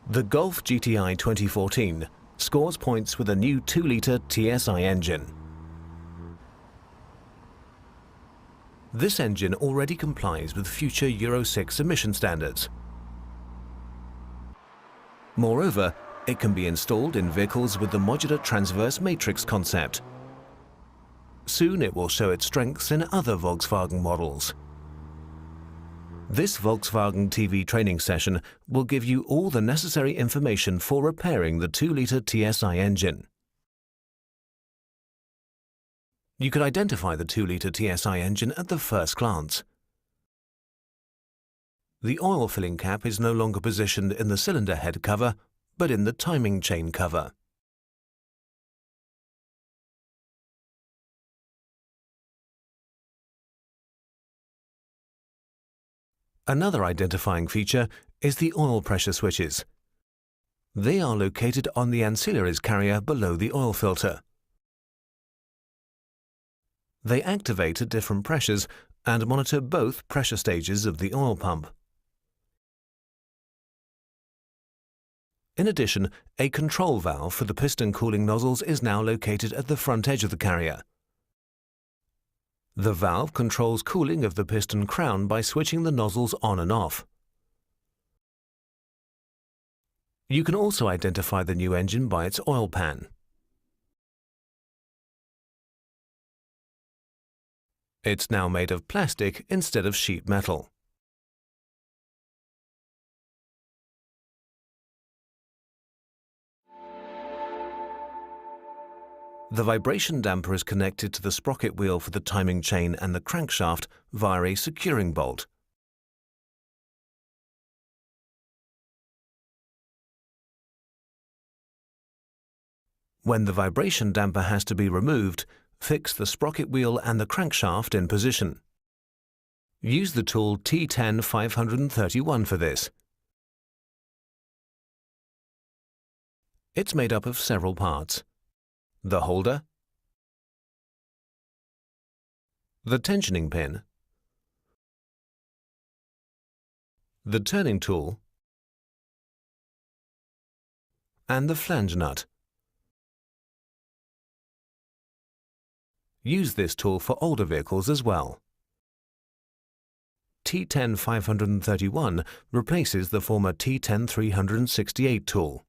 The Golf GTI 2014 scores points with a new 2-litre TSI engine. This engine already complies with future Euro 6 emission standards. Moreover, it can be installed in vehicles with the modular transverse matrix concept. Soon it will show its strengths in other Volkswagen models. This Volkswagen TV training session will give you all the necessary information for repairing the 2-litre TSI engine. You can identify the 2-litre TSI engine at the first glance. The oil filling cap is no longer positioned in the cylinder head cover, but in the timing chain cover. Another identifying feature is the oil pressure switches. They are located on the ancillaries carrier below the oil filter. They activate at different pressures and monitor both pressure stages of the oil pump. In addition, a control valve for the piston cooling nozzles is now located at the front edge of the carrier. The valve controls cooling of the piston crown by switching the nozzles on and off. You can also identify the new engine by its oil pan. It's now made of plastic instead of sheet metal. The vibration damper is connected to the sprocket wheel for the timing chain and the crankshaft via a securing bolt. When the vibration damper has to be removed, fix the sprocket wheel and the crankshaft in position. Use the tool T10-531 for this. It's made up of several parts: the holder, the tensioning pin, the turning tool, and the flange nut. Use this tool for older vehicles as well. T10-531 replaces the former T10-368 tool.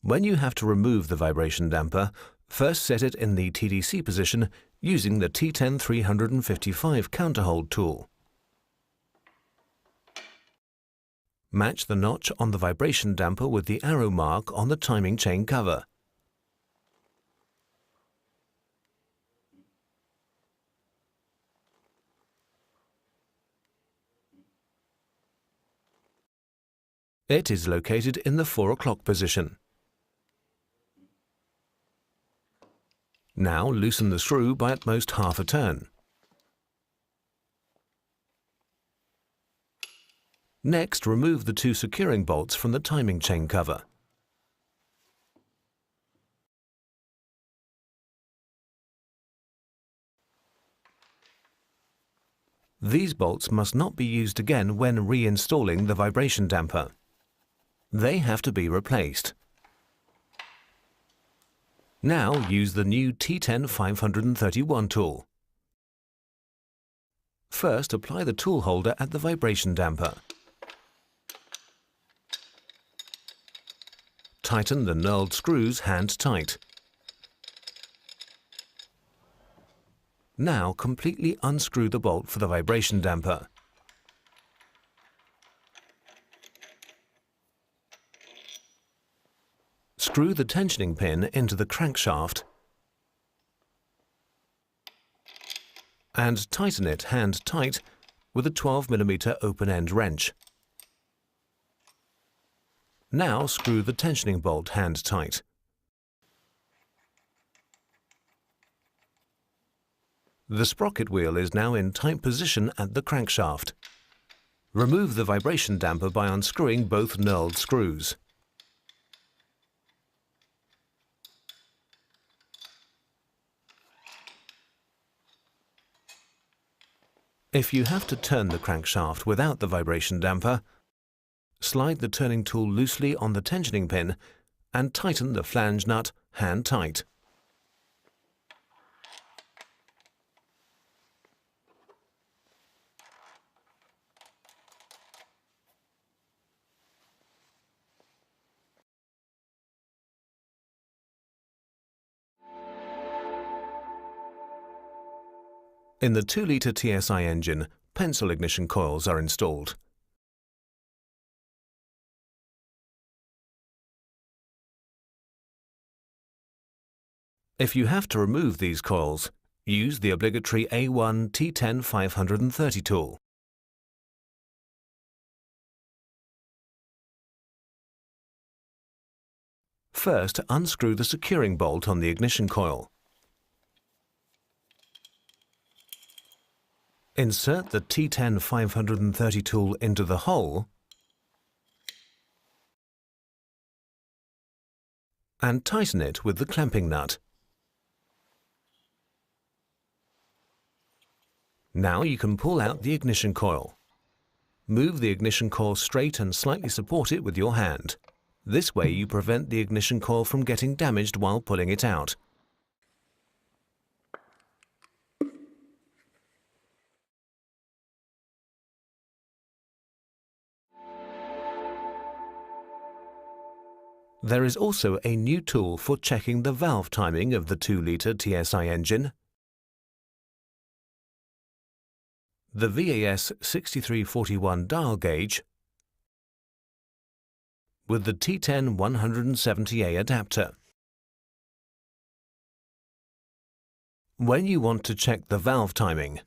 When you have to remove the vibration damper, first set it in the TDC position using the T10-355 counterhold tool. Match the notch on the vibration damper with the arrow mark on the timing chain cover. It is located in the 4 o'clock position. Now loosen the screw by at most half a turn. Next, remove the 2 securing bolts from the timing chain cover. These bolts must not be used again when reinstalling the vibration damper. They have to be replaced. Now use the new T10-531 tool. First, apply the tool holder at the vibration damper. Tighten the knurled screws hand tight. Now completely unscrew the bolt for the vibration damper. Screw the tensioning pin into the crankshaft and tighten it hand tight with a 12mm open-end wrench. Now screw the tensioning bolt hand tight. The sprocket wheel is now in tight position at the crankshaft. Remove the vibration damper by unscrewing both knurled screws. If you have to turn the crankshaft without the vibration damper, slide the turning tool loosely on the tensioning pin and tighten the flange nut hand tight. In the 2-litre TSI engine, pencil ignition coils are installed. If you have to remove these coils, use the obligatory A1 T10 530 tool. First, unscrew the securing bolt on the ignition coil. Insert the T10 530 tool into the hole and tighten it with the clamping nut. Now you can pull out the ignition coil. Move the ignition coil straight and slightly support it with your hand. This way you prevent the ignition coil from getting damaged while pulling it out. There is also a new tool for checking the valve timing of the 2-litre TSI engine. The VAS 6341 dial gauge with the T10 170A adapter. When you want to check the valve timing,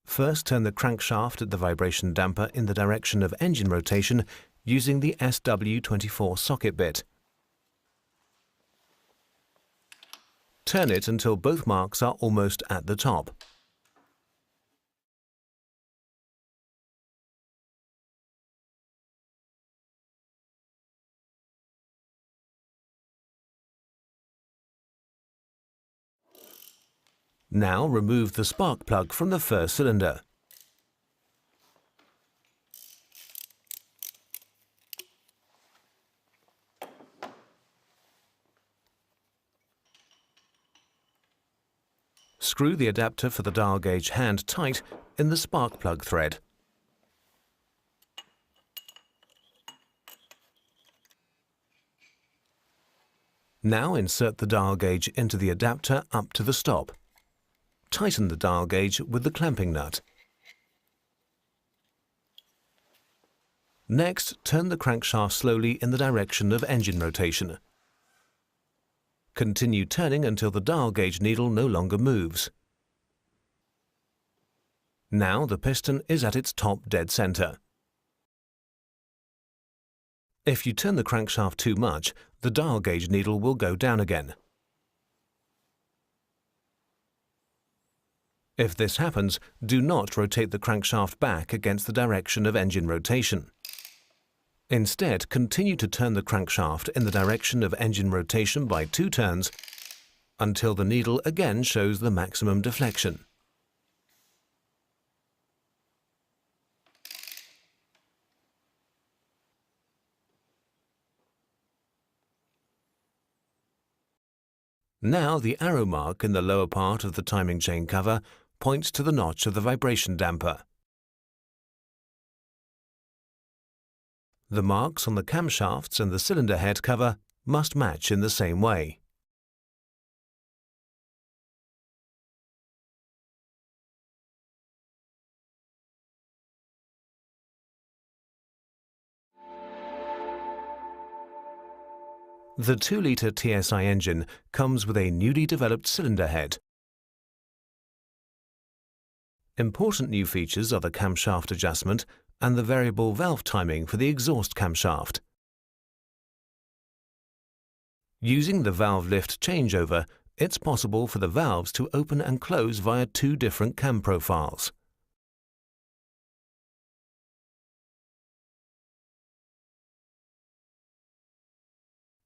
first turn the crankshaft at the vibration damper in the direction of engine rotation using the SW24 socket bit. Turn it until both marks are almost at the top. Now remove the spark plug from the first cylinder. Screw the adapter for the dial gauge hand tight in the spark plug thread. Now insert the dial gauge into the adapter up to the stop. Tighten the dial gauge with the clamping nut. Next, turn the crankshaft slowly in the direction of engine rotation. Continue turning until the dial gauge needle no longer moves. Now the piston is at its top dead center. If you turn the crankshaft too much, the dial gauge needle will go down again. If this happens, do not rotate the crankshaft back against the direction of engine rotation. Instead, continue to turn the crankshaft in the direction of engine rotation by 2 turns until the needle again shows the maximum deflection. Now the arrow mark in the lower part of the timing chain cover points to the notch of the vibration damper. The marks on the camshafts and the cylinder head cover must match in the same way. The 2-litre TSI engine comes with a newly developed cylinder head. Important new features are the camshaft adjustment and the variable valve timing for the exhaust camshaft. Using the valve lift changeover, it's possible for the valves to open and close via 2 different cam profiles.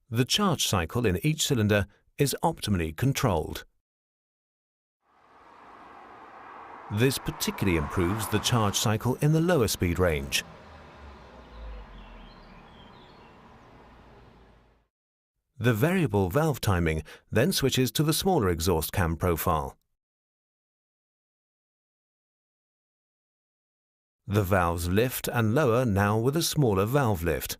The charge cycle in each cylinder is optimally controlled. This particularly improves the charge cycle in the lower speed range. The variable valve timing then switches to the smaller exhaust cam profile. The valves lift and lower now with a smaller valve lift.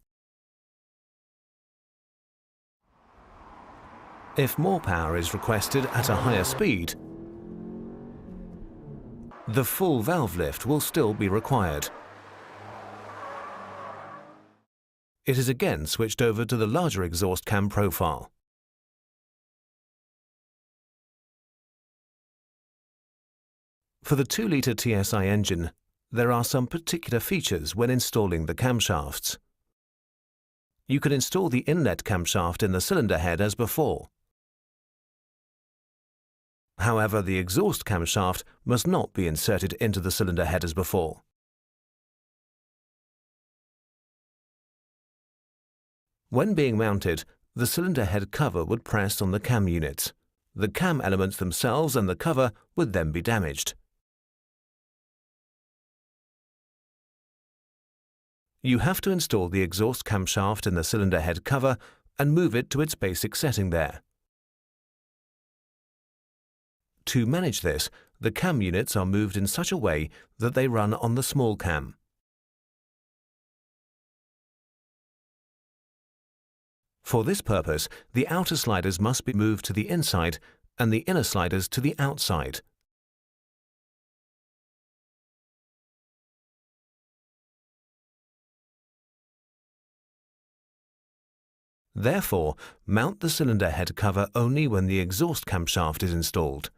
If more power is requested at a higher speed, the full valve lift will still be required. It is again switched over to the larger exhaust cam profile. For the 2-litre TSI engine, there are some particular features when installing the camshafts. You can install the inlet camshaft in the cylinder head as before. However, the exhaust camshaft must not be inserted into the cylinder head as before. When being mounted, the cylinder head cover would press on the cam units. The cam elements themselves and the cover would then be damaged. You have to install the exhaust camshaft in the cylinder head cover and move it to its basic setting there. To manage this, the cam units are moved in such a way that they run on the small cam. For this purpose, the outer sliders must be moved to the inside and the inner sliders to the outside. Therefore, mount the cylinder head cover only when the exhaust camshaft is installed.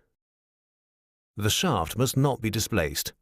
The shaft must not be displaced.